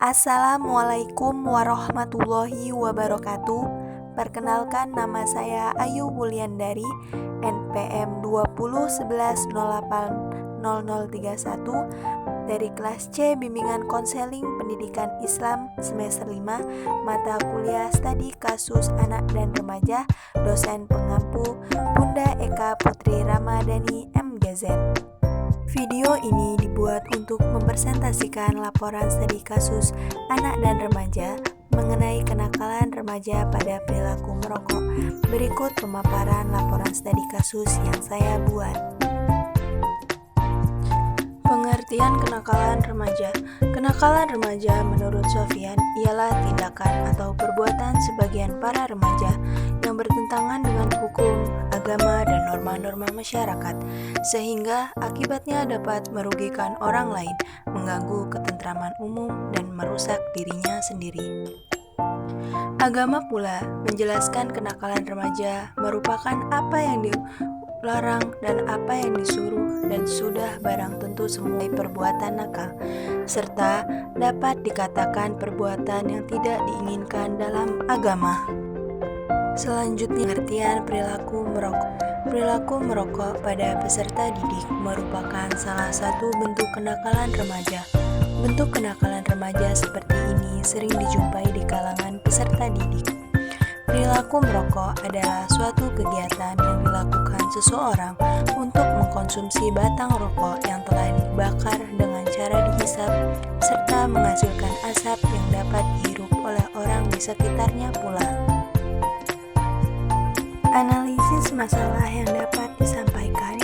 Assalamualaikum warahmatullahi wabarakatuh. Perkenalkan, nama saya Ayu Wuliandari, NPM 2011080031 dari kelas C Bimbingan Konseling Pendidikan Islam semester 5, mata kuliah Studi Kasus Anak dan Remaja, dosen pengampu Bunda Eka Putri Ramadhani MGZ. Video ini dibuat untuk mempresentasikan laporan studi kasus anak dan remaja mengenai kenakalan remaja pada perilaku merokok. Berikut pemaparan laporan studi kasus yang saya buat. Pengertian kenakalan remaja. Kenakalan remaja menurut Sofyan ialah tindakan atau perbuatan sebagian para remaja yang bertentangan dengan hukum, agama, dan norma-norma masyarakat, sehingga akibatnya dapat merugikan orang lain, mengganggu ketentraman umum, dan merusak dirinya sendiri. Agama pula menjelaskan kenakalan remaja merupakan apa yang dilarang dan apa yang disuruh dan sudah barang tentu semua perbuatan nakal, serta dapat dikatakan perbuatan yang tidak diinginkan dalam agama. Selanjutnya, pengertian perilaku merokok. Perilaku merokok pada peserta didik merupakan salah satu bentuk kenakalan remaja. Bentuk kenakalan remaja seperti ini sering dijumpai di kalangan peserta didik. Perilaku merokok adalah suatu kegiatan yang dilakukan seseorang untuk mengkonsumsi batang rokok yang telah dibakar dengan cara dihisap, serta menghasilkan asap yang dapat dihirup oleh orang di sekitarnya pula. Analisis masalah yang dapat disampaikan.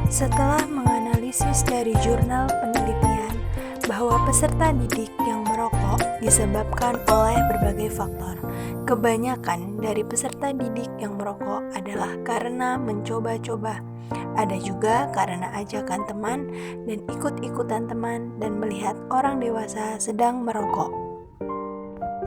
Setelah menganalisis dari jurnal penelitian bahwa peserta didik yang merokok disebabkan oleh berbagai faktor. Kebanyakan dari peserta didik yang merokok adalah karena mencoba-coba. Ada juga karena ajakan teman dan ikut-ikutan teman dan melihat orang dewasa sedang merokok.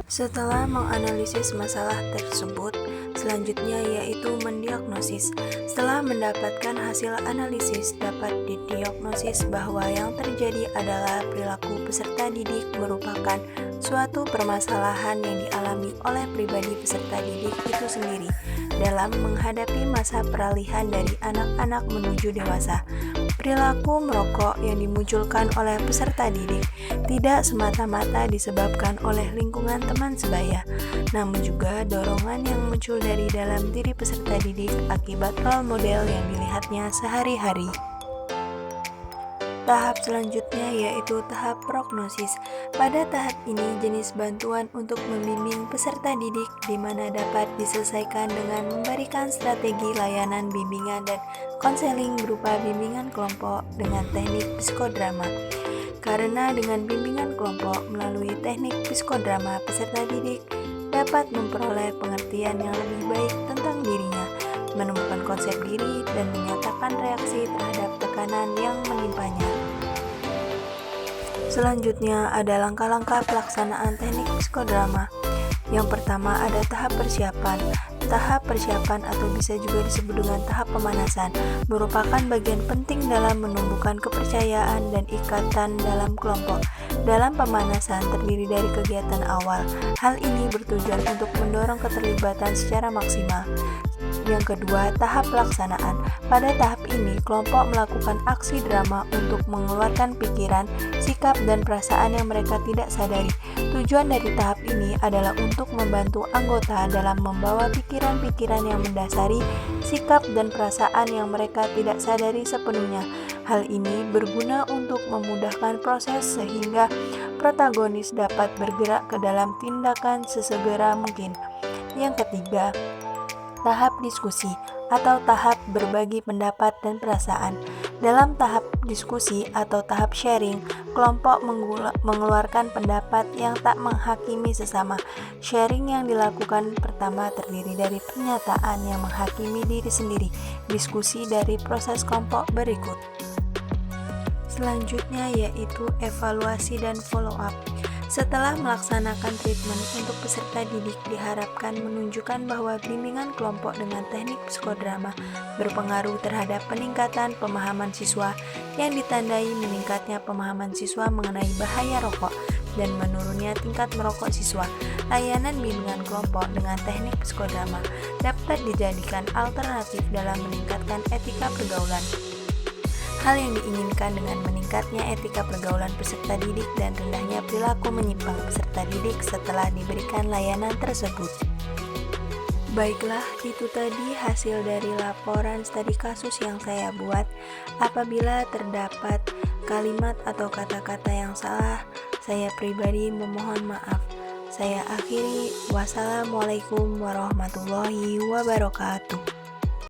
Setelah menganalisis masalah tersebut, selanjutnya yaitu mendiagnosis. Setelah mendapatkan hasil analisis, dapat didiagnosis bahwa yang terjadi adalah perilaku peserta didik merupakan suatu permasalahan yang dialami oleh pribadi peserta didik itu sendiri dalam menghadapi masa peralihan dari anak-anak menuju dewasa. Perilaku merokok yang dimunculkan oleh peserta didik tidak semata-mata disebabkan oleh lingkungan teman sebaya, namun juga dorongan yang muncul dari dalam diri peserta didik akibat role model yang dilihatnya sehari-hari. Tahap selanjutnya yaitu tahap prognosis. Pada tahap ini jenis bantuan untuk membimbing peserta didik di mana dapat diselesaikan dengan memberikan strategi layanan bimbingan dan konseling berupa bimbingan kelompok dengan teknik psikodrama. Karena dengan bimbingan kelompok melalui teknik psikodrama, peserta didik dapat memperoleh pengertian yang lebih baik tentang dirinya, menemukan konsep diri, dan menyatakan reaksi terhadap tekanan yang menimpanya. Selanjutnya ada langkah-langkah pelaksanaan teknik psikodrama. Yang pertama ada tahap persiapan. Tahap persiapan atau bisa juga disebut dengan tahap pemanasan merupakan bagian penting dalam menumbuhkan kepercayaan dan ikatan dalam kelompok. Dalam pemanasan terdiri dari kegiatan awal. Hal ini bertujuan untuk mendorong keterlibatan secara maksimal. Yang kedua, tahap pelaksanaan. Pada tahap ini, kelompok melakukan aksi drama untuk mengeluarkan pikiran, sikap, dan perasaan yang mereka tidak sadari. Tujuan dari tahap ini adalah untuk membantu anggota dalam membawa pikiran-pikiran yang mendasari sikap dan perasaan yang mereka tidak sadari sepenuhnya. Hal ini berguna untuk memudahkan proses sehingga protagonis dapat bergerak ke dalam tindakan sesegera mungkin. Yang ketiga, tahap diskusi atau tahap berbagi pendapat dan perasaan. Dalam tahap diskusi atau tahap sharing, kelompok mengeluarkan pendapat yang tak menghakimi sesama. Sharing yang dilakukan pertama terdiri dari pernyataan yang menghakimi diri sendiri. Diskusi dari proses kelompok berikut. Selanjutnya yaitu evaluasi dan follow up. Setelah melaksanakan treatment untuk peserta didik diharapkan menunjukkan bahwa bimbingan kelompok dengan teknik psikodrama berpengaruh terhadap peningkatan pemahaman siswa yang ditandai meningkatnya pemahaman siswa mengenai bahaya rokok dan menurunnya tingkat merokok siswa. Layanan bimbingan kelompok dengan teknik psikodrama dapat dijadikan alternatif dalam meningkatkan etika pergaulan. Hal yang diinginkan dengan meningkatnya etika pergaulan peserta didik dan rendahnya perilaku menyimpang peserta didik setelah diberikan layanan tersebut. Baiklah, itu tadi hasil dari laporan studi kasus yang saya buat. Apabila terdapat kalimat atau kata-kata yang salah, saya pribadi memohon maaf. Saya akhiri, wassalamualaikum warahmatullahi wabarakatuh.